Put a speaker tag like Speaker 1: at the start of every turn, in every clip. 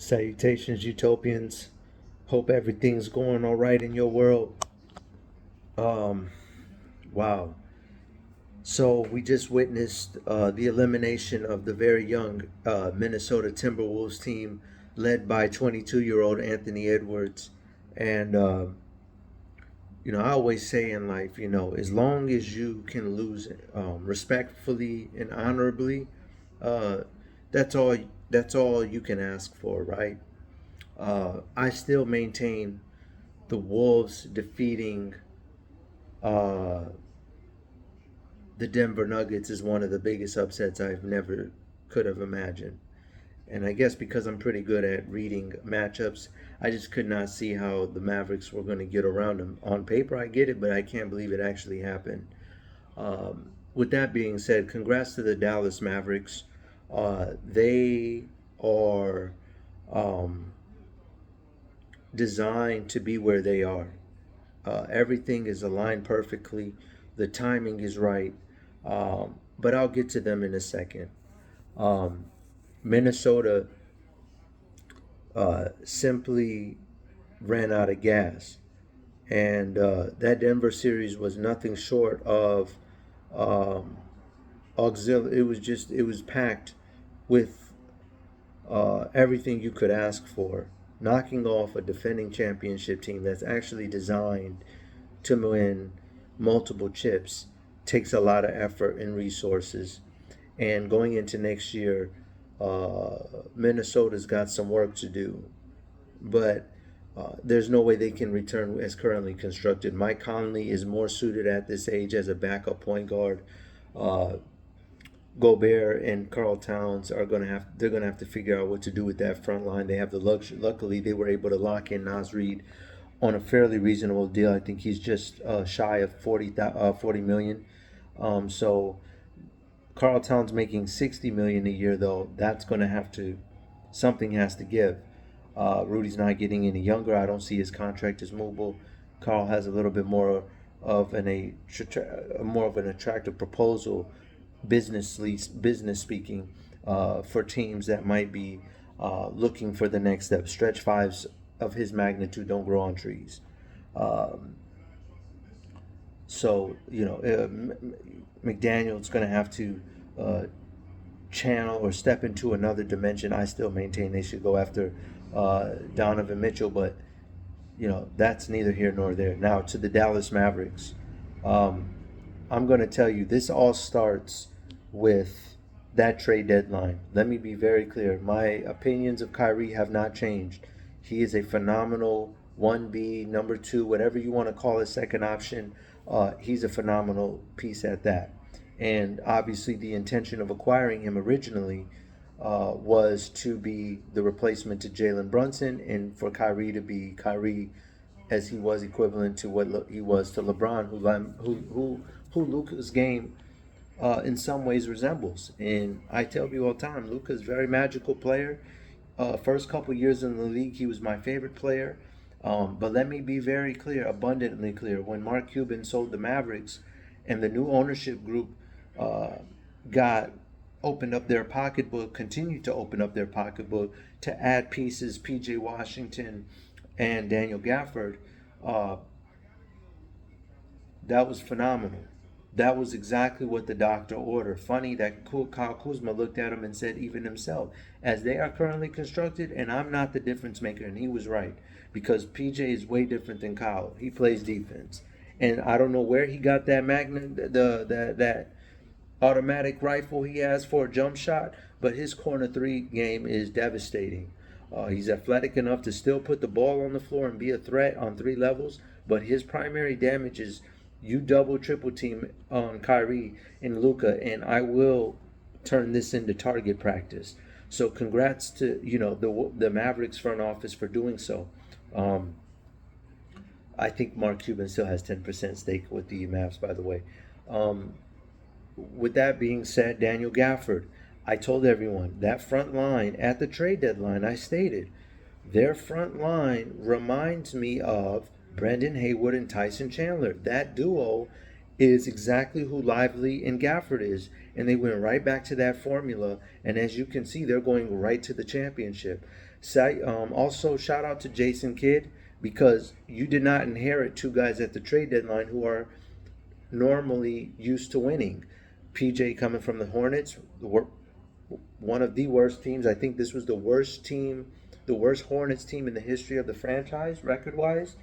Speaker 1: Salutations, utopians. Hope everything's going all right in your world. Um, wow. So we just witnessed the elimination of the very young Minnesota Timberwolves team, led by 22-year-old Anthony Edwards. And I always say in life, as long as you can lose respectfully and honorably, uh, that's all. That's all you can ask for, right? I still maintain the Wolves defeating uh, the Denver Nuggets is one of the biggest upsets I've never could have imagined. And I guess because I'm pretty good at reading matchups, I just could not see how the Mavericks were going to get around them. On paper, I get it, but I can't believe it actually happened. With that being said, congrats to the Dallas Mavericks. They are um, designed to be where they are. Everything is aligned perfectly. The timing is right. But I'll get to them in a second. Um, Minnesota simply ran out of gas. And that Denver series was nothing short of um, auxiliary. It was packed with everything you could ask for. Knocking off a defending championship team that's actually designed to win multiple chips takes a lot of effort and resources. And going into next year, Minnesota's got some work to do. But there's no way they can return as currently constructed. Mike Conley is more suited at this age as a backup point guard. Uh, Gobert and Carl Towns they're gonna have to figure out what to do with that front line. They have the luxury. Luckily, they were able to lock in Nas Reed on a fairly reasonable deal. I think he's just shy of 40 million. So Carl Towns making 60 million a year though. That's going to have to something has to give. Rudy's not getting any younger. I don't see his contract as movable. Carl has a little bit more of more of an attractive proposal, business speaking, for teams that might be looking for the next step. Stretch fives of his magnitude don't grow on trees. Um, McDaniel's going to have to uh, channel or step into another dimension. I still maintain they should go after Donovan Mitchell, but that's neither here nor there. Now to the Dallas Mavericks. Um, I'm going to tell you this all starts with that trade deadline. Let me be very clear. My opinions of Kyrie have not changed. He is a phenomenal 1B, number two, whatever you want to call a second option. He's a phenomenal piece at that. And obviously, the intention of acquiring him originally was to be the replacement to Jalen Brunson and for Kyrie to be Kyrie as he was equivalent to what he was to LeBron, who Luka's game in some ways resembles. And I tell you all the time, Luka's a very magical player. First couple years in the league, he was my favorite player. But let me be very clear, abundantly clear. When Mark Cuban sold the Mavericks and the new ownership group uh, got opened up their pocketbook, continued to open up their pocketbook to add pieces, PJ Washington and Daniel Gafford, uh, that was phenomenal. That was exactly what the doctor ordered. Funny that Kyle Kuzma looked at him and said, even himself, as they are currently constructed, and I'm not the difference maker, and he was right because PJ is way different than Kyle. He plays defense, and I don't know where he got that magnet, that automatic rifle he has for a jump shot, but his corner three game is devastating. He's athletic enough to still put the ball on the floor and be a threat on three levels, but his primary damage is you double triple team on Kyrie and Luka, and I will turn this into target practice. So congrats to the Mavericks front office for doing so. Um, I think Mark Cuban still has 10% stake with the Mavs, by the way. Um, with that being said, Daniel Gafford, I told everyone that front line at the trade deadline, I stated their front line reminds me of Brendan Haywood and Tyson Chandler. That duo is exactly who Lively and Gafford is. and they went right back to that formula. And as you can see, they're going right to the championship. Also, shout out to Jason Kidd, because you did not inherit two guys at the trade deadline who are normally used to winning. PJ coming from the Hornets, one of the worst teams. I think this was the worst team, the worst Hornets team in the history of the franchise, record wise.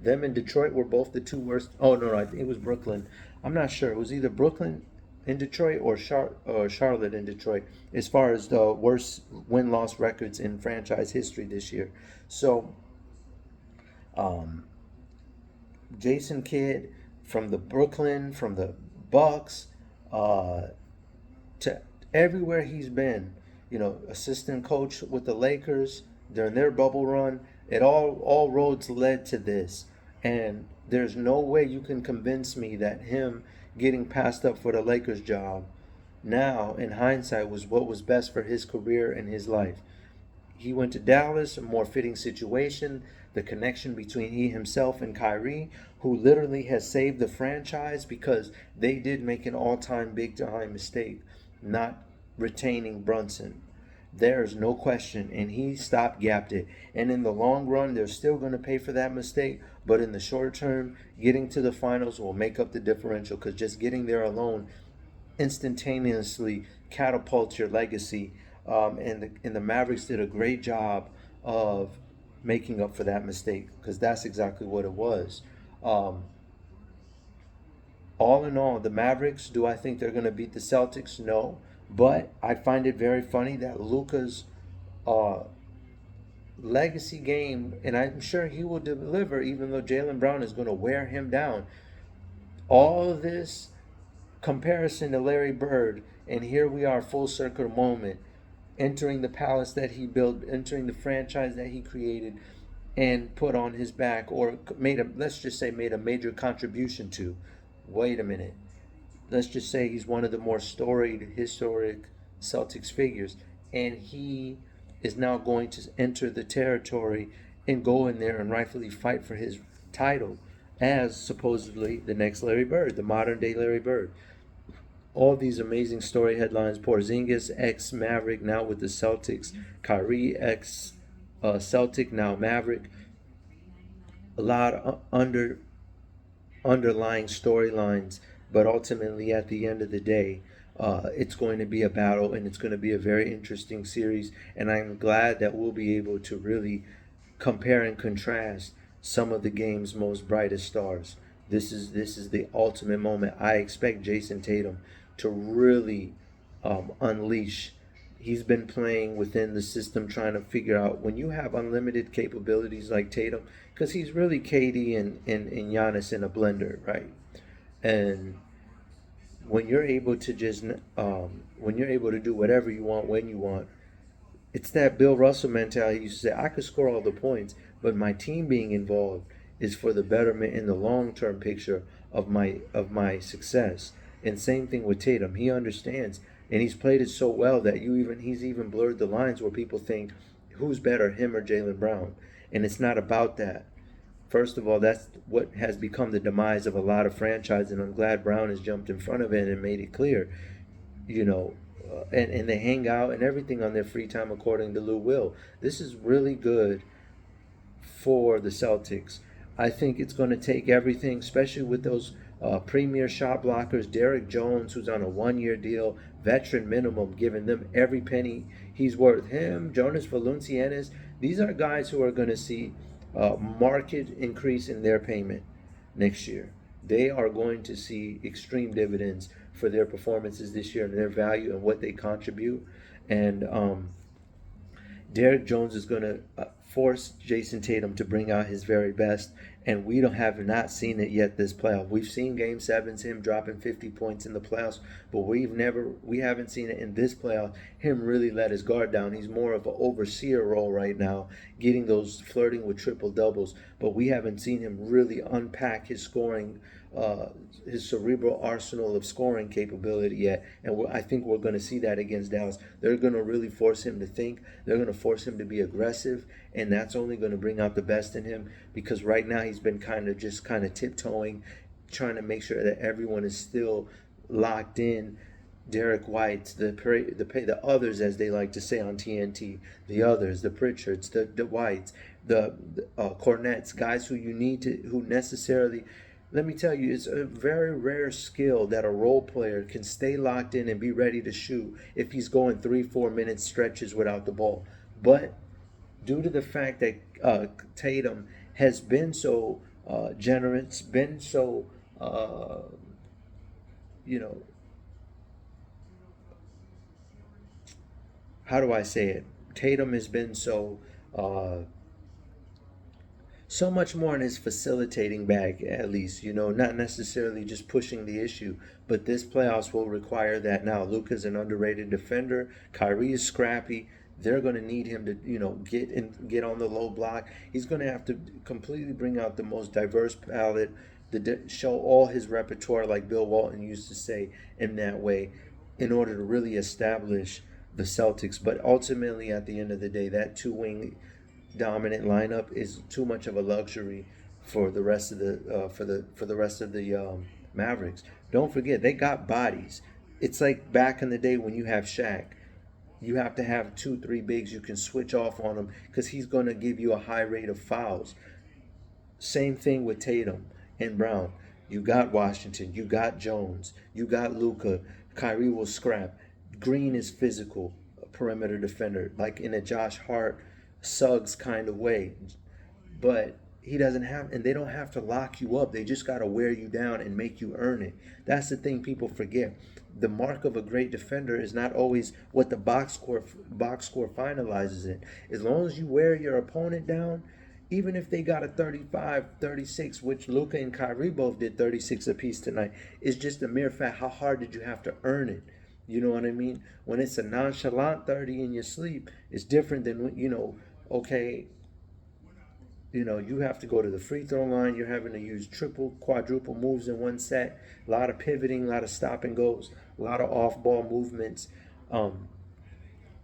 Speaker 1: Them and Detroit were both the two worst. Oh, no, I think it was Brooklyn. I'm not sure. It was either Brooklyn in Detroit or Charlotte in Detroit as far as the worst win loss records in franchise history this year. So, um, Jason Kidd from the Brooklyn, from the Bucks, uh, to everywhere he's been, assistant coach with the Lakers during their bubble run. It all roads led to this, and there's no way you can convince me that him getting passed up for the Lakers job now in hindsight was what was best for his career and his life. He went to Dallas, a more fitting situation. The connection between he himself and Kyrie, who literally has saved the franchise because they did make an all-time big-time mistake not retaining Brunson. There's no question, and he stopped gapped it. And in the long run, they're still going to pay for that mistake, but in the short term, getting to the finals will make up the differential, because just getting there alone instantaneously catapults your legacy. And the Mavericks did a great job of making up for that mistake, because that's exactly what it was. Um, all in all, the Mavericks, do I think they're going to beat the Celtics? No. But I find it very funny that Luka's uh, legacy game, and I'm sure he will deliver, even though Jaylen Brown is going to wear him down. All of this comparison to Larry Bird, and here we are, full circle moment, entering the palace that he built, entering the franchise that he created and put on his back, or let's just say made a major contribution to. Wait a minute. Let's just say he's one of the more storied, historic Celtics figures, and he is now going to enter the territory and go in there and rightfully fight for his title as supposedly the next Larry Bird, the modern day Larry Bird. All these amazing story headlines: Porzingis ex Maverick, now with the Celtics; Kyrie ex Celtic, now Maverick. A lot of underlying storylines, but ultimately at the end of the day, it's going to be a battle, and it's going to be a very interesting series. And I'm glad that we'll be able to really compare and contrast some of the game's most brightest stars. This is the ultimate moment. I expect Jason Tatum to really unleash. He's been playing within the system, trying to figure out, when you have unlimited capabilities like Tatum, because he's really KD and Giannis in a blender, right? And when you're able to when you're able to do whatever you want when you want, it's that Bill Russell mentality. He used to say, I could score all the points, but my team being involved is for the betterment in the long-term picture of my success. And same thing with Tatum. He understands, and he's played it so well that he's even blurred the lines where people think, who's better, him or Jaylen Brown? And it's not about that. First of all, that's what has become the demise of a lot of franchises, and I'm glad Brown has jumped in front of it and made it clear. And they hang out and everything on their free time, according to Lou Will. This is really good for the Celtics. I think it's going to take everything, especially with those premier shot blockers. Derek Jones, who's on a one-year deal, veteran minimum, giving them every penny he's worth. Him, Jonas Valanciunas, these are guys who are going to see marked increase in their payment next year. They are going to see extreme dividends for their performances this year and their value and what they contribute. And Derek Jones is going to force Jason Tatum to bring out his very best, and we have not seen it yet this playoff. We've seen Game 7s, him dropping 50 points in the playoffs, but we haven't seen it in this playoff, him really let his guard down. He's more of an overseer role right now, getting those, flirting with triple doubles, but we haven't seen him really unpack his scoring, his cerebral arsenal of scoring capability yet. And I think we're going to see that against Dallas. They're going to really force him to think. They're going to force him to be aggressive, and that's only going to bring out the best in him, because right now he's been kind of tiptoeing, trying to make sure that everyone is still locked in. Derek Whites, the others, as they like to say on TNT, the others, the Pritchards, the Whites, the Cornets, guys who you need to, who necessarily, let me tell you, it's a very rare skill that a role player can stay locked in and be ready to shoot if he's going 3 4 minute stretches without the ball. But due to the fact that Tatum has been so generous, been so, uh, you know, how do I say it? Tatum has been uh, so much more in his facilitating bag, at least, not necessarily just pushing the issue, but this playoffs will require that now. Luka's an underrated defender. Kyrie is scrappy. They're going to need him to, get on the low block. He's going to have to completely bring out the most diverse palette, show all his repertoire, like Bill Walton used to say, in that way, in order to really establish the Celtics. But ultimately, at the end of the day, that two-wing dominant lineup is too much of a luxury for the rest of the Mavericks. Don't forget, they got bodies. It's like back in the day when you have Shaq. You have to have 2 3 bigs you can switch off on him because he's going to give you a high rate of fouls. Same thing with Tatum and Brown. You got Washington, you got Jones, you got Luka. Kyrie will scrap. Green is physical, a perimeter defender, like in a Josh Hart, Suggs kind of way. But he doesn't have, and they don't have to lock you up. They just got to wear you down and make you earn it. That's the thing people forget. The mark of a great defender is not always what the box score finalizes it. As long as you wear your opponent down, even if they got a 35, 36, which Luka and Kyrie both did 36 apiece tonight, it's just a mere fact. How hard did you have to earn it? You know what I mean? When it's a nonchalant 30 in your sleep, it's different than, okay, you have to go to the free throw line. You're having to use triple, quadruple moves in one set. A lot of pivoting, a lot of stop and goes, a lot of off-ball movements. Um,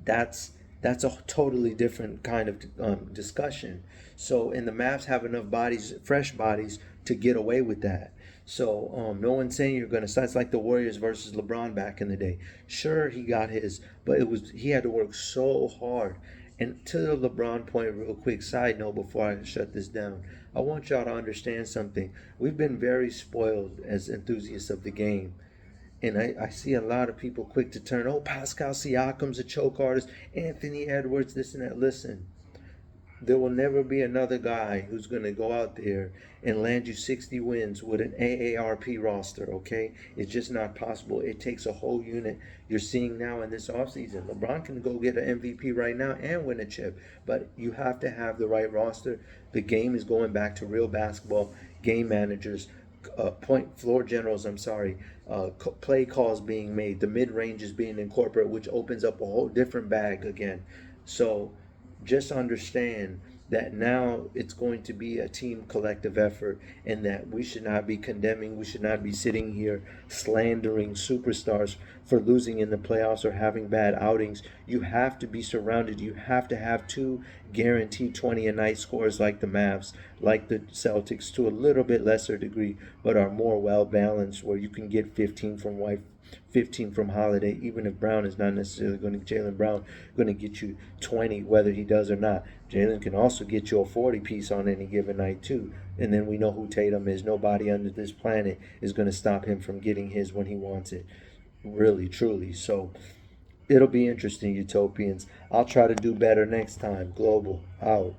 Speaker 1: that's a totally different kind of discussion. So, and the Mavs have enough bodies, fresh bodies, to get away with that. So, no one's saying you're going to. It's like the Warriors versus LeBron back in the day. Sure, he got his, but he had to work so hard. And to the LeBron point, real quick side note before I shut this down, I want y'all to understand something. We've been very spoiled as enthusiasts of the game. And I see a lot of people quick to turn, oh, Pascal Siakam's a choke artist, Anthony Edwards, this and that. Listen, there will never be another guy who's going to go out there and land you 60 wins with an AARP roster, okay? It's just not possible. It takes a whole unit. You're seeing now in this offseason, LeBron can go get an MVP right now and win a chip, but you have to have the right roster. The game is going back to real basketball, game managers, point floor generals, play calls being made, the mid-range is being incorporated, which opens up a whole different bag again. So just understand that now it's going to be a team collective effort, and that we should not be condemning, we should not be sitting here slandering superstars for losing in the playoffs or having bad outings. You have to be surrounded. You have to have 2 guaranteed 20 a night scores like the Mavs, like the Celtics, to a little bit lesser degree, but are more well balanced, where you can get 15 from White, 15 from Holiday, even if Brown is not necessarily Jaylen Brown going to get you 20 whether he does or not. Jaylen can also get you a 40 piece on any given night too. And then we know who Tatum is. Nobody under this planet is going to stop him from getting his when he wants it. Really, truly. So it'll be interesting, Utopians. I'll try to do better next time. Global out.